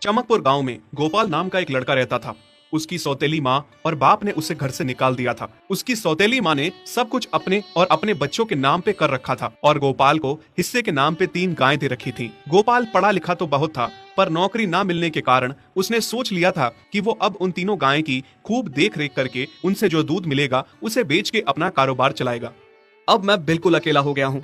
चमकपुर गांव में गोपाल नाम का एक लड़का रहता था। उसकी सौतेली माँ और बाप ने उसे घर से निकाल दिया था। उसकी सौतेली माँ ने सब कुछ अपने और अपने बच्चों के नाम पे कर रखा था और गोपाल को हिस्से के नाम पे 3 गायें दे रखी थी। गोपाल पढ़ा लिखा तो बहुत था, पर नौकरी ना मिलने के कारण उसने सोच लिया था कि वो अब उन तीनों गायें की खूब देख रेख करके उनसे जो दूध मिलेगा उसे बेच के अपना कारोबार चलाएगा। अब मैं बिल्कुल अकेला हो गया हूँ।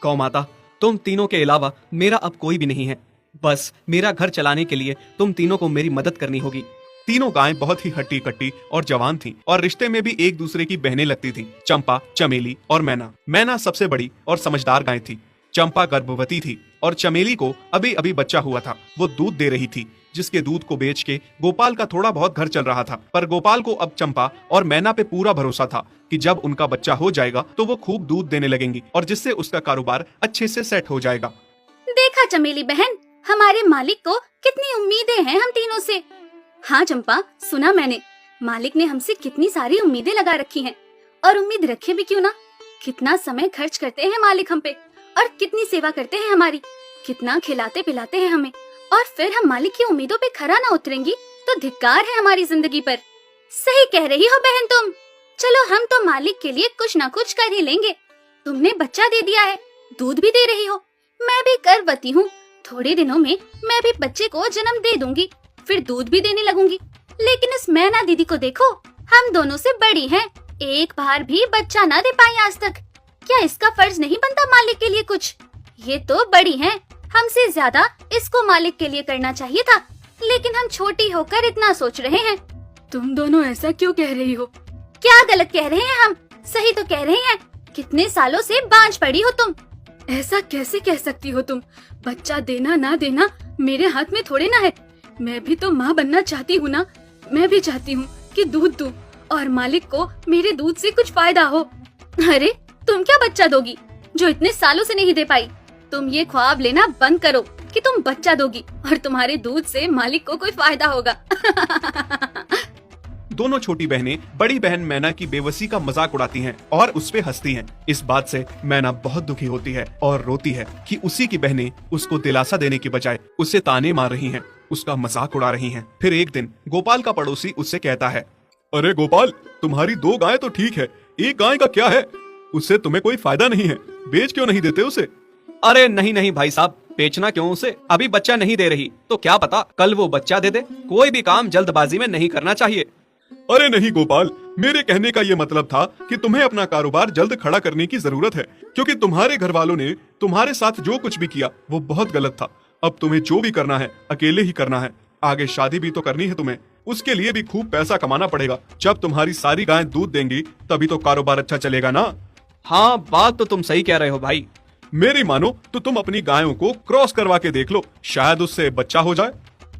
गौ माता, तुम तीनों के अलावा मेरा अब कोई भी नहीं है। बस मेरा घर चलाने के लिए तुम तीनों को मेरी मदद करनी होगी। तीनों गायें बहुत ही हट्टी कट्टी और जवान थीं और रिश्ते में भी एक दूसरे की बहनें लगती थीं। चंपा, चमेली और मैना। मैना सबसे बड़ी और समझदार गाय थी। चंपा गर्भवती थी और चमेली को अभी अभी बच्चा हुआ था। वो दूध दे रही थी, जिसके दूध को बेच के गोपाल का थोड़ा बहुत घर चल रहा था। पर गोपाल को अब चंपा और मैना पे पूरा भरोसा था कि जब उनका बच्चा हो जाएगा तो वो खूब दूध देने लगेंगी और जिससे उसका कारोबार अच्छे से सेट हो जाएगा। देखा चमेली बहन, हमारे मालिक को कितनी उम्मीदें हैं हम तीनों से। हाँ चंपा, सुना मैंने, मालिक ने हमसे कितनी सारी उम्मीदें लगा रखी हैं। और उम्मीद रखे भी क्यों ना, कितना समय खर्च करते हैं मालिक हम पे और कितनी सेवा करते हैं हमारी, कितना खिलाते पिलाते हैं हमें, और फिर हम मालिक की उम्मीदों पे खरा ना उतरेंगी तो धिक्कार है हमारी जिंदगी पर। सही कह रही हो बहन तुम। चलो हम तो मालिक के लिए कुछ ना कुछ कर ही लेंगे। तुमने बच्चा दे दिया है, दूध भी दे रही हो, मैं भी गर्भवती हूँ। थोड़े दिनों में मैं भी बच्चे को जन्म दे दूंगी, फिर दूध भी देने लगूंगी। लेकिन इस मैना दीदी को देखो, हम दोनों से बड़ी हैं, एक बार भी बच्चा ना दे पाई आज तक। क्या इसका फर्ज नहीं बनता मालिक के लिए कुछ? ये तो बड़ी हैं, हमसे ज्यादा इसको मालिक के लिए करना चाहिए था, लेकिन हम छोटी होकर इतना सोच रहे हैं। तुम दोनों ऐसा क्यों कह रही हो? क्या गलत कह रहे हैं हम? सही तो कह रहे हैं। कितने सालों से बांझ पड़ी हो तुम। ऐसा कैसे कह सकती हो तुम? बच्चा देना ना देना मेरे हाथ में थोड़े ना है। मैं भी तो माँ बनना चाहती हूँ ना। मैं भी चाहती हूँ कि दूध दूँ और मालिक को मेरे दूध से कुछ फायदा हो। अरे तुम क्या बच्चा दोगी जो इतने सालों से नहीं दे पाई? तुम ये ख्वाब लेना बंद करो कि तुम बच्चा दोगी और तुम्हारे दूध से मालिक को कोई फायदा होगा। दोनों छोटी बहनें बड़ी बहन मैना की बेबसी का मजाक उड़ाती हैं और उस पे हंसती हैं। इस बात से मैना बहुत दुखी होती है और रोती है कि उसी की बहनें उसको दिलासा देने की बजाय उसे ताने मार रही हैं, उसका मजाक उड़ा रही हैं। फिर एक दिन गोपाल का पड़ोसी उससे कहता है, अरे गोपाल, तुम्हारी 2 गायें तो ठीक है, एक गाय का क्या है? उससे तुम्हें कोई फायदा नहीं है, बेच क्यों नहीं देते उसे? अरे नहीं नहीं भाई साहब, बेचना क्यों उसे? अभी बच्चा नहीं दे रही तो क्या पता कल वो बच्चा दे दे। कोई भी काम जल्दबाजी में नहीं करना चाहिए। अरे नहीं गोपाल, मेरे कहने का ये मतलब था कि तुम्हें अपना कारोबार जल्द खड़ा करने की जरूरत है, क्योंकि तुम्हारे घर वालों ने तुम्हारे साथ जो कुछ भी किया वो बहुत गलत था। अब तुम्हें जो भी करना है अकेले ही करना है। आगे शादी भी तो करनी है तुम्हें, उसके लिए भी खूब पैसा कमाना पड़ेगा। जब तुम्हारी सारी गायें दूध देंगी तभी तो कारोबार अच्छा चलेगा ना। हाँ, बात तो तुम सही कह रहे हो भाई। मेरी मानो तो तुम अपनी गायों को क्रॉस करवा के देख लो, शायद उससे बच्चा हो जाए।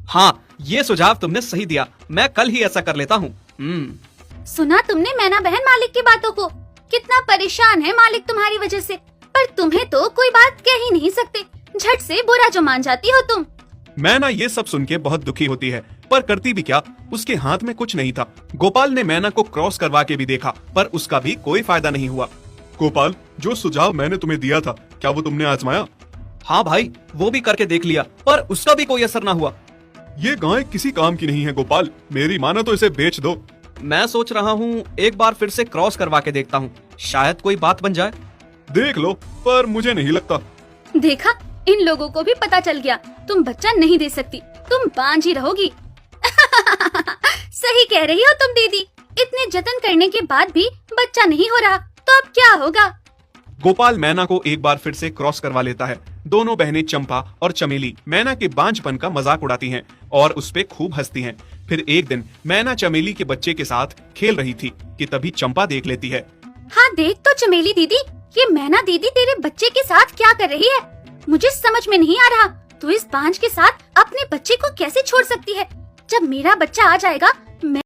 हाँ, ये सुझाव तुमने सही दिया, मैं कल ही ऐसा कर लेता हूँ। सुना तुमने मैना बहन मालिक की बातों को? कितना परेशान है मालिक तुम्हारी वजह से, पर तुम्हें तो कोई बात कह ही नहीं सकते। झट से बुरा जो मान जाती हो तुम। मैना ये सब सुन के बहुत दुखी होती है, पर करती भी क्या, उसके हाथ में कुछ नहीं था। गोपाल ने मैना को क्रॉस करवा के भी देखा, पर उसका भी कोई फायदा नहीं हुआ। गोपाल, जो सुझाव मैंने तुम्हें दिया था, क्या वो तुमने आजमाया? हाँ भाई, वो भी करके देख लिया, पर उसका भी कोई असर ना हुआ। ये गाय किसी काम की नहीं है गोपाल, मेरी मानो तो इसे बेच दो। मैं सोच रहा हूँ एक बार फिर से क्रॉस करवा के देखता हूँ, शायद कोई बात बन जाए। देख लो, पर मुझे नहीं लगता। देखा, इन लोगों को भी पता चल गया तुम बच्चा नहीं दे सकती, तुम बांझ ही रहोगी। सही कह रही हो तुम दीदी, इतने जतन करने के बाद भी बच्चा नहीं हो रहा तो अब क्या होगा? गोपाल मैना को एक बार फिर से क्रॉस करवा लेता है। दोनों बहनें चंपा और चमेली मैना के बांझपन का मजाक उड़ाती हैं और उस पे खूब हंसती हैं। फिर एक दिन मैना चमेली के बच्चे के साथ खेल रही थी कि तभी चंपा देख लेती है। हाँ देख तो चमेली दीदी, ये मैना दीदी तेरे बच्चे के साथ क्या कर रही है? मुझे समझ में नहीं आ रहा, तू इस बांझ के साथ अपने बच्चे को कैसे छोड़ सकती है? जब मेरा बच्चा आ जाएगा मैं